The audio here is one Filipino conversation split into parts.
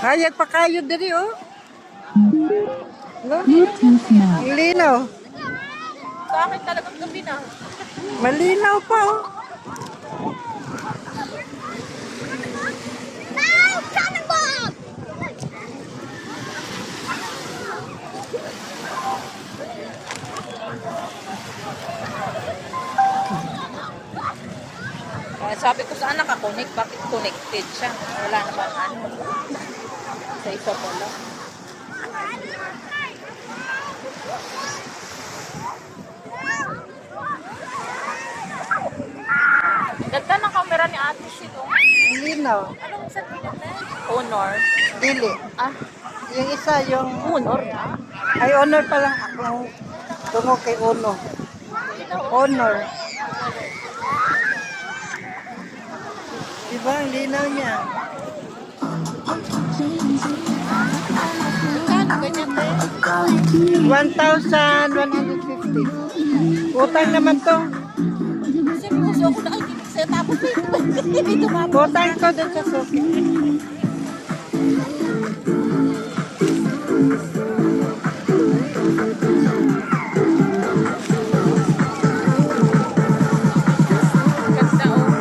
Hayag pa kayo diri oh. No? Bluetooth mode. Ang linaw. Sa akin talagang gabi na. Malinaw pa oh. Kaya sabi ko saan nakakonect, bakit connected siya? Wala naman ano. Sa isa pala. Ganda ng camera ni Ate Sino. Ang linaw. Anong sa Honor? Dili. Ah, Yung isa yung Honor na? ay honor pa lang ako. Tungo kay Uno. Honor. Diba ang linaw niya? Kano ganyan din? 1,150. Utang naman to. Kasi gusto ko na ay kinig sa'yo tapos hindi tumapos. Utang ko dun sa suki. Ganda oh.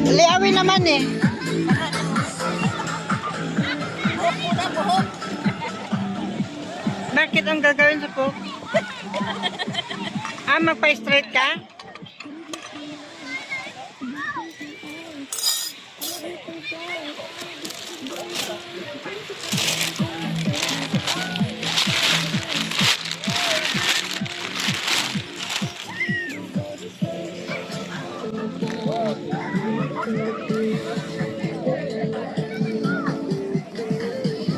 Liawin naman eh. Bakit ang gagawin sa po? Magpa-straight ka?